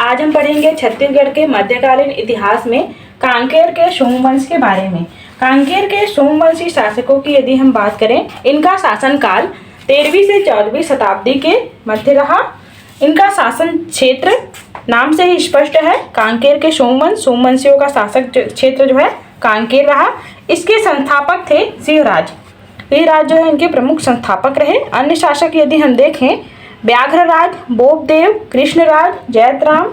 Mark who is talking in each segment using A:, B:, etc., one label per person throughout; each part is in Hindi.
A: आज हम पढ़ेंगे छत्तीसगढ़ के मध्यकालीन इतिहास में कांकेर के सोमवंश के बारे में। कांकेर के सोमवंशी शासकों की यदि हम बात करें, इनका शासनकाल 13वीं से 14वीं शताब्दी के मध्य रहा। इनका शासन क्षेत्र नाम से ही स्पष्ट है, कांकेर के सोमवंशियों का शासक क्षेत्र जो है कांकेर रहा। इसके संस्थापक थे सिंहराज। सिंहराज जो है इनके प्रमुख संस्थापक रहे। अन्य शासक यदि हम देखें, व्याघ्रराज, बोपदेव, कृष्णराज, जयतराम,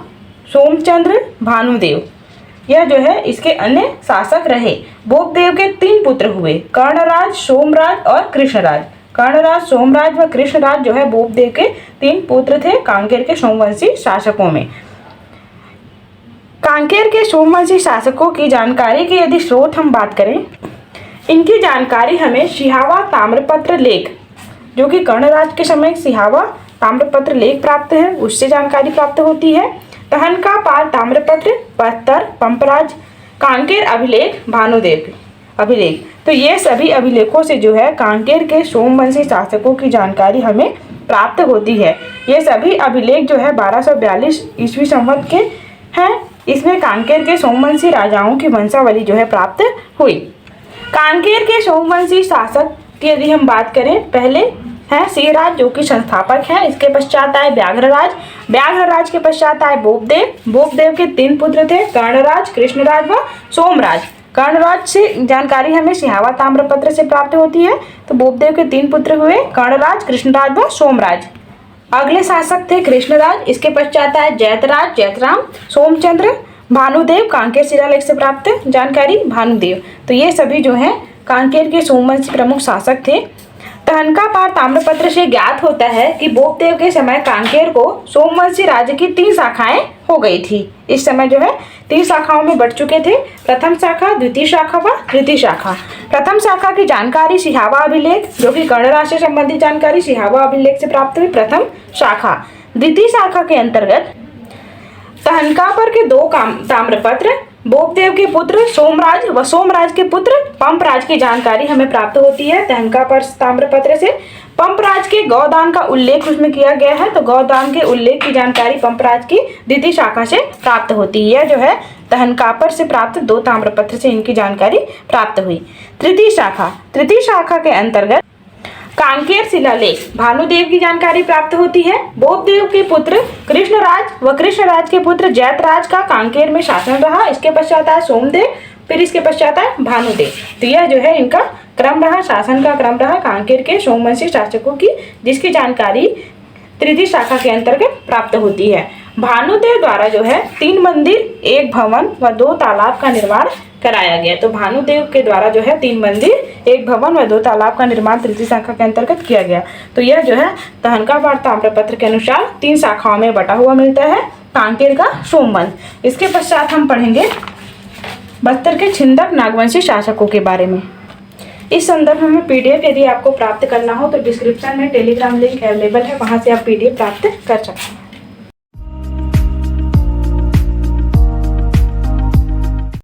A: सोमचंद्र, भानुदेव, यह जो है इसके अन्य शासक रहे। बोपदेव के 3 पुत्र हुए, कर्णराज, सोमराज और कृष्णराज। कर्णराज, सोमराज व कृष्णराज जो है बोपदेव के 3 पुत्र थे कांकेर के सोमवंशी शासकों में। कांकेर के सोमवंशी शासकों की जानकारी की यदि स्रोत हम बात करें, इनकी जानकारी हमें सिहावा ताम्रपत्र लेख, जो कि कर्णराज के समय सिहावा ताम्रपत्र लेख प्राप्त है, उससे जानकारी प्राप्त होती है। तहनका पाल ताम्रपत्र, पत्तर, पंपराज, कांकेर अभिलेख, भानुदेव अभिलेख, तो ये सभी अभिलेखों से जो है कांकेर के सोमवंशी शासकों की जानकारी हमें प्राप्त होती है। ये सभी अभिलेख जो है 1242 ईस्वी संवत के हैं। इसमें कांकेर के सोमवंशी राजाओं की वंशावली जो है प्राप्त हुई। कांकेर के सोमवंशी शासक की यदि हम बात करें, पहले है सिंहराज जो कि संस्थापक है। इसके पश्चात आए व्याघ्रराज, व्याघ्रराज के पश्चात आए बोपदेव। बोपदेव के 3 पुत्र थे, कर्णराज, कृष्णराज व सोमराज। कर्णराज से जानकारी हमें सिहावा ताम्रपत्र से प्राप्त होती है। तो बोपदेव के 3 पुत्र हुए, कर्णराज, कृष्णराज व सोमराज। अगले शासक थे कृष्णराज। इसके पश्चात आए जयतराज, जयतराम, सोमचंद्र, भानुदेव। कांकेर शिलालेख से प्राप्त जानकारी भानुदेव। तो ये सभी जो है कांकेर के सोमवंशी प्रमुख शासक थे। तहनका पाल ताम्रपत्र से ज्ञात होता है कि बोपदेव के समय कांकेर को सोमवंशी राज्य की 3 शाखाएं हो गई थी। इस समय जो है 3 शाखाओं में बढ़ चुके थे, प्रथम शाखा, द्वितीय शाखा व तृतीय शाखा। प्रथम शाखा की जानकारी सिहावा अभिलेख, जो कि कर्णराज से संबंधित जानकारी सिहावा अभिलेख से प्राप्त हुई, प्रथम शाखा। द्वितीय शाखा के अंतर्गत तहनकापर के 2 ताम्रपत्र, बोपदेव के पुत्र सोमराज व सोमराज के पुत्र पंपराज की जानकारी हमें प्राप्त होती है तहनकापर ताम्रपत्र से। पंपराज के गौदान का उल्लेख उसमें किया गया है, तो गौदान के उल्लेख की जानकारी पंपराज की द्वितीय शाखा से प्राप्त होती है। जो है तहनकापर से प्राप्त 2 ताम्रपत्र से इनकी जानकारी प्राप्त हुई। तृतीय शाखा के अंतर्गत कांकेर शिलालेख, भानुदेव की जानकारी प्राप्त होती है। बोपदेव के पुत्र कृष्णराज व कृष्णराज के पुत्र जयतराज का कांकेर में शासन रहा। इसके पश्चात आया सोमदेव, फिर इसके पश्चात आया भानुदेव। तो यह जो है इनका क्रम रहा, शासन का क्रम रहा कांकेर के सोमवंशी शासकों की, जिसकी जानकारी तृतीय शाखा के अंतर्गत प्राप्त होती है। भानुदेव द्वारा जो है 3 मंदिर, 1 भवन व 2 तालाब का निर्माण कराया गया। तो भानुदेव के द्वारा जो है 3 मंदिर, 1 भवन व 2 तालाब का निर्माण तृतीय शाखा के अंतर्गत किया गया। तो यह जो है तहनकापाल ताम्रपत्र के अनुसार 3 शाखाओं में बटा हुआ मिलता है कांकेर का सोमवंश। इसके पश्चात हम पढ़ेंगे बस्तर के छिंदक नागवंशी शासकों के बारे में। इस संदर्भ में PDF यदि आपको प्राप्त करना हो तो डिस्क्रिप्शन में टेलीग्राम लिंक अवेलेबल है, वहां से आप PDF प्राप्त कर सकते हैं।